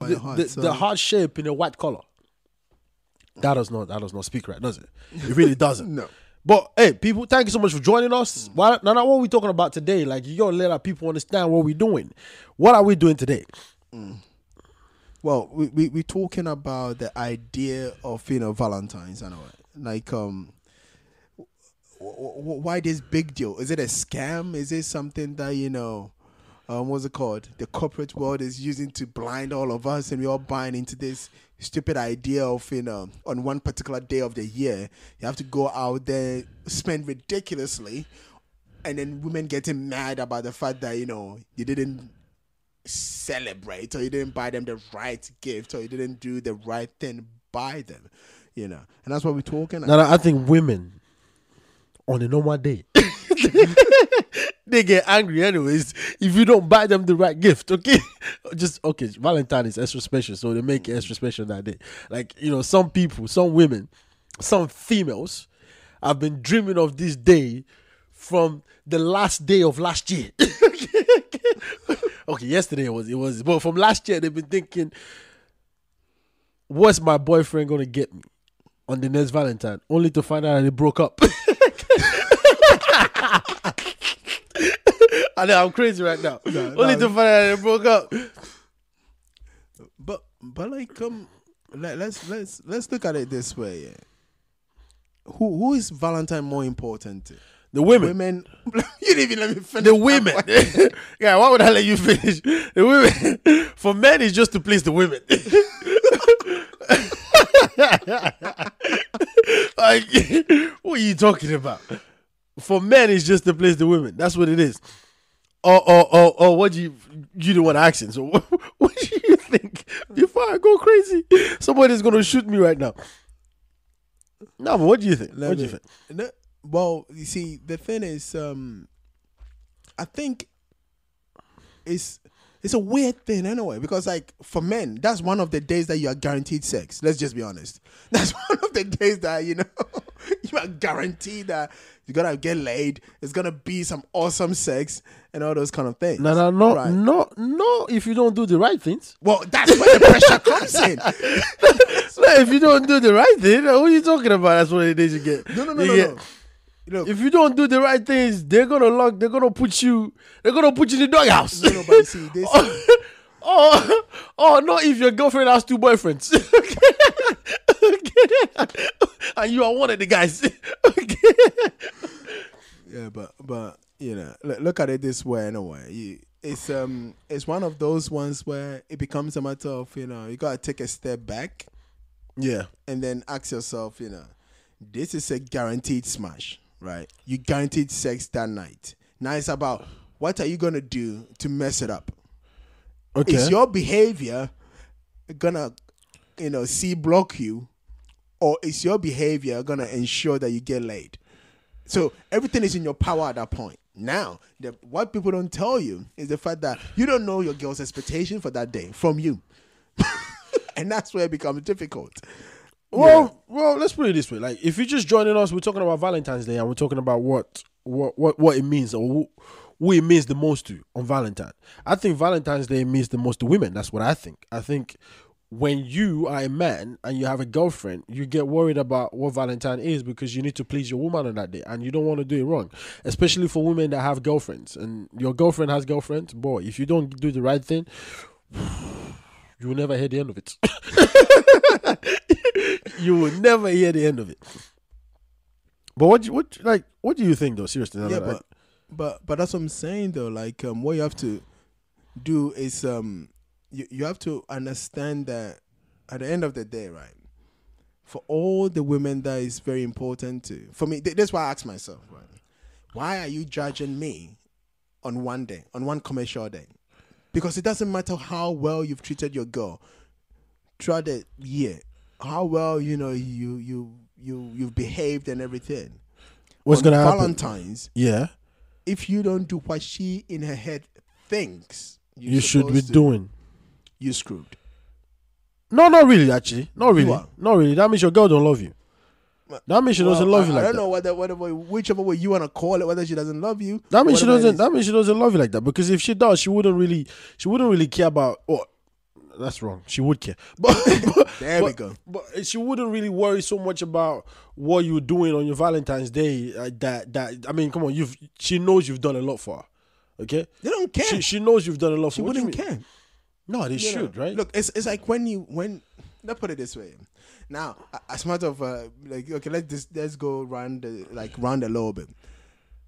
the heart shape in a white collar. That does not speak right, does it? It really doesn't. No. But hey, people, thank you so much for joining us. Now, what are we talking about today? Like, you gotta let our people understand what we're doing. What are we doing today? Well, we're talking about the idea of Valentine's, anyway. Like, why this big deal? Is it a scam? Is it something that what's it called? The corporate world is using to blind all of us, and we're all buying into this stupid idea of on one particular day of the year you have to go out there, spend ridiculously, and then women getting mad about the fact that you didn't celebrate, or you didn't buy them the right gift, or you didn't do the right thing by them, and that's what we're talking about. No, I think women on a normal day they get angry anyways if you don't buy them the right gift. Okay, Valentine is extra special, so they make it extra special that day. Like, some people, some women, some females have been dreaming of this day from the last day of last year. Okay, yesterday it was, but from last year they've been thinking, what's my boyfriend gonna get me on the next Valentine, only to find out that they broke up. I know I'm crazy right now. Only to find out that they broke up. But like, let's look at it this way. Yeah. Who is Valentine more important to? The women. Women. You didn't even let me finish. The women. Yeah, why would I let you finish? The women. For men, it's just to please the women. Like, what are you talking about? For men, it's just to please the women. That's what it is. Oh, what you don't want to ask him. So what do you think? Before I go crazy, somebody's going to shoot me right now. No, but what do you think? What do you think? Well, you see, the thing is, I think it's a weird thing anyway, because like for men, that's one of the days that you are guaranteed sex. Let's just be honest. That's one of the days that you are guaranteed that you're gonna get laid. It's gonna be some awesome sex and all those kind of things. No, right? No. If you don't do the right things. Well, that's where the pressure comes in. If you don't do the right thing, what are you talking about? That's what it is you get. No. Look, if you don't do the right things, they're gonna put you in the doghouse. No, but see, this. Not if your girlfriend has 2 boyfriends. Okay. And you are one of the guys. Okay. Yeah, but look at it this way anyway. It's one of those ones where it becomes a matter of you gotta take a step back. Yeah. And then ask yourself, this is a guaranteed smash. Right, you guaranteed sex that night. Now it's about what are you gonna do to mess it up. Okay, is your behavior gonna, block you, or is your behavior gonna ensure that you get laid? So everything is in your power at that point. Now, what people don't tell you is the fact that you don't know your girl's expectation for that day from you, and that's where it becomes difficult. Well, let's put it this way. Like, if you're just joining us, we're talking about Valentine's Day, and we're talking about what it means, or who it means the most to on Valentine. I think Valentine's Day means the most to women. That's what I think. I think when you are a man and you have a girlfriend, you get worried about what Valentine is because you need to please your woman on that day, and you don't want to do it wrong. Especially for women that have girlfriends, and your girlfriend has girlfriends. Boy, if you don't do the right thing, you will never hear the end of it. You will never hear the end of it. But what do you think though? Seriously, yeah, but that's what I'm saying though. Like, what you have to do is you have to understand that at the end of the day, right? For all the women, that is very important to. For me, that's why I ask myself, right? Why are you judging me on one day, on one commercial day? Because it doesn't matter how well you've treated your girl throughout the year, how well you've behaved and everything. What's gonna happen? Valentine's, yeah. If you don't do what she in her head thinks you should be doing, you screwed. No, not really. Actually, not really. Not really. That means your girl don't love you. That means she doesn't love you like that. I don't know whichever way you want to call it, whether she doesn't love you. That means she doesn't. That means she doesn't love you like that. Because if she does, she wouldn't really care about. Or That's wrong. She would care, There we go. But she wouldn't really worry so much about what you were doing on your Valentine's Day. I mean, come on, she knows you've done a lot for her. Okay, they don't care. She knows you've done a lot for her. She wouldn't care. No, they should, right? Look, it's like when let's put it this way. Now, as much of okay, let's go round a little bit.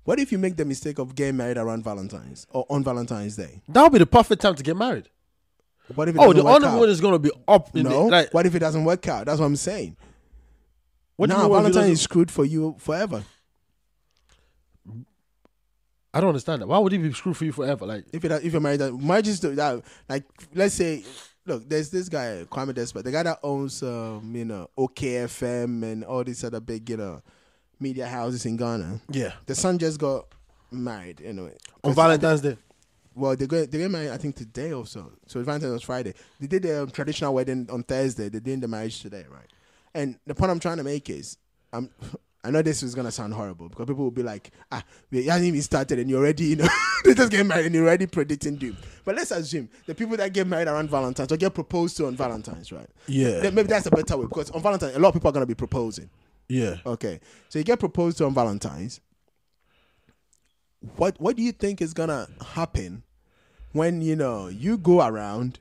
What if you make the mistake of getting married around Valentine's or on Valentine's Day? That would be the perfect time to get married. What if the honeymoon is going to be up? What if it doesn't work out? That's what I'm saying. Valentine is screwed for you forever. I don't understand that. Why would it be screwed for you forever? Like if you're married, marriage is like let's say, look, there's this guy Kwame Despot, the guy that owns OKFM and all these other big media houses in Ghana. Yeah, the son just got married anyway on Valentine's Day. Well, they get married I think today or so. So Valentine's was Friday. They did the traditional wedding on Thursday. They're doing the marriage today, right? And the point I'm trying to make is, I know this is gonna sound horrible because people will be like, we hasn't even started and you're already, they just get married and you're already predicting doom. But let's assume the people that get married around Valentine's or get proposed to on Valentine's, right? Yeah. Maybe that's a better way because on Valentine's a lot of people are gonna be proposing. Yeah. Okay. So you get proposed to on Valentine's. What do you think is gonna happen when you go around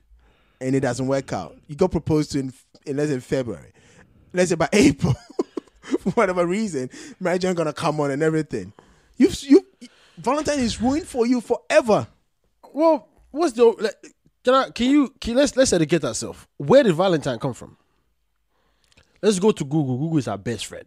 and it doesn't work out? You got proposed to in let's say February. Let's say by April, for whatever reason, marriage ain't gonna come on and everything. Valentine is ruined for you forever. Well, what's the let's educate ourselves. Where did Valentine come from? Let's go to Google. Google is our best friend.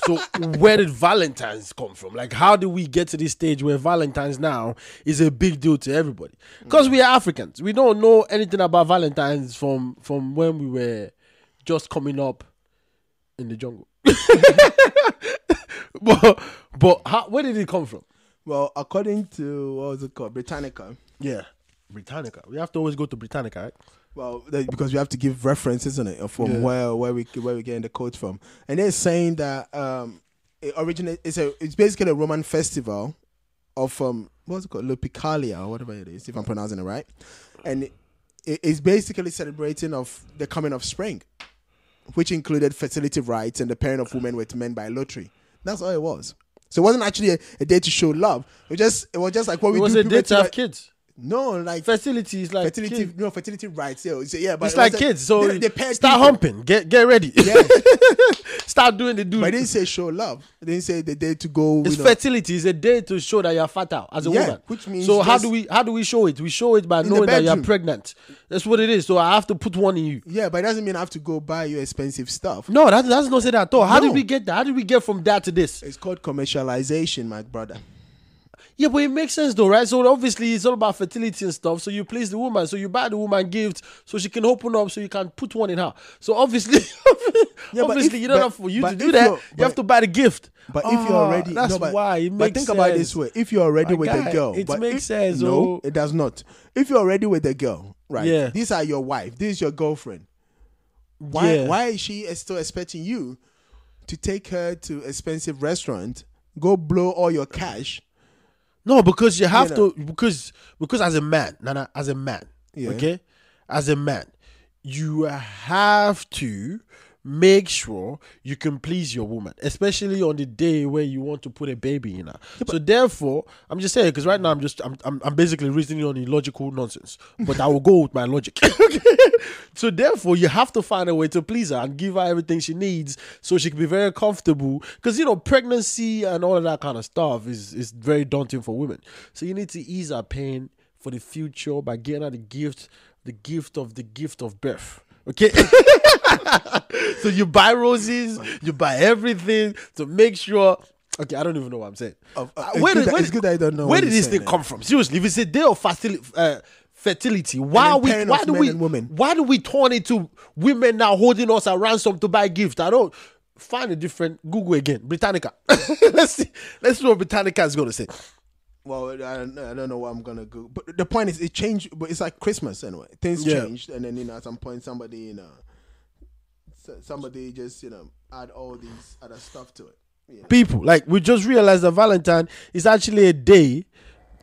So where did Valentine's come from? Like, how did we get to this stage where Valentine's now is a big deal to everybody? Because we are Africans. We don't know anything about Valentine's from when we were just coming up in the jungle. but where did it come from? Well, according to, what was it called? Britannica. Yeah, Britannica. We have to always go to Britannica, right? Well, because we have to give references on it from where we getting the quote from, and they're saying that it's basically a Roman festival of what's it called, Lupercalia or whatever it is, if I'm pronouncing it right, and it's basically celebrating of the coming of spring, which included fertility rites and the pairing of women with men by lottery. That's all it was. So it wasn't actually a day to show love. It was just like what we do. It was a day to have kids. No, like fertility is like fertility. No, fertility rights. Yeah, but it's like kids. So they start humping. Get ready. Yeah. Start doing the do. But they didn't say show love. They didn't say the day to go. It's fertility. It's a day to show that you're fertile as a woman. Which means so how do we show it? We show it by knowing that you're pregnant. That's what it is. So I have to put one in you. Yeah, but it doesn't mean I have to go buy you expensive stuff. No, that's not say that at all. How did we get that? How did we get from that to this? It's called commercialization, my brother. Yeah, but it makes sense though, right? So obviously it's all about fertility and stuff. So you please the woman. So you buy the woman gifts so she can open up so you can put one in her. So obviously, you don't have for you to do that. You have to buy the gift. But if you're already... That's why it makes sense. But think about it this way. If you're already with a girl... It makes sense. No, it does not. If you're already with a girl, right? Yeah. These are your wife. This is your girlfriend. Why is she still expecting you to take her to expensive restaurant, go blow all your cash... No, because you have to, because as a man, as a man, okay? As a man, you have to make sure you can please your woman, especially on the day where you want to put a baby in her. Yeah, so therefore, I'm just saying, because right now I'm basically reasoning on illogical nonsense, but I will go with my logic. So therefore, you have to find a way to please her and give her everything she needs so she can be very comfortable. Because, pregnancy and all of that kind of stuff is very daunting for women. So you need to ease her pain for the future by getting her the gift of birth. Okay? So you buy roses, you buy everything to make sure... Okay, I don't even know what I'm saying. It's good that I don't know. Where did this thing come from? Seriously, if it's a day of fertility, why do we turn into women now holding us at ransom to buy gifts? I don't find a different Google again. Britannica. Let's see what Britannica is going to say. Well, I don't know what I'm gonna go, but the point is, it changed. But it's like Christmas anyway. Things changed, and then at some point, somebody just add all these other stuff to it. Yeah. People we just realized that Valentine is actually a day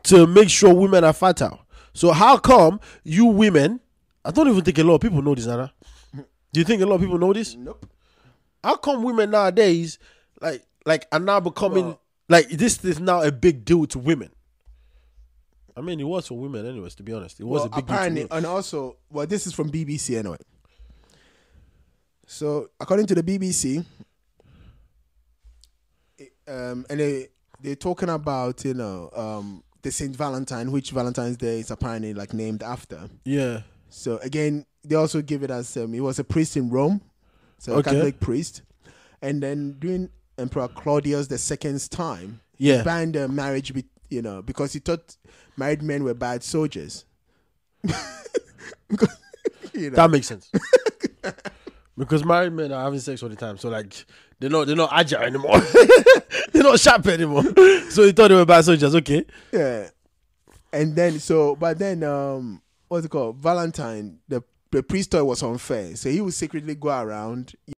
to make sure women are fertile. So how come you women I don't even think a lot of people know this, Nana. Do you think a lot of people know this? Nope. How come women nowadays, are now becoming like this is now a big deal to women? I mean, it was for women, anyways. To be honest, it was a big deal to women. And also, this is from BBC anyway. So, according to the BBC, and they're talking about the Saint Valentine, which Valentine's Day is apparently like named after. Yeah. So again, they also give it as he was a priest in Rome, so a Catholic priest, and then during Emperor Claudius II's time, he banned marriage, because he thought married men were bad soldiers. That makes sense. Because married men are having sex all the time, so like they're not agile anymore. They're not sharp anymore. So he thought they were bad soldiers. Okay. Yeah. And then what's it called? Valentine, the priest thought it was unfair, so he would secretly go around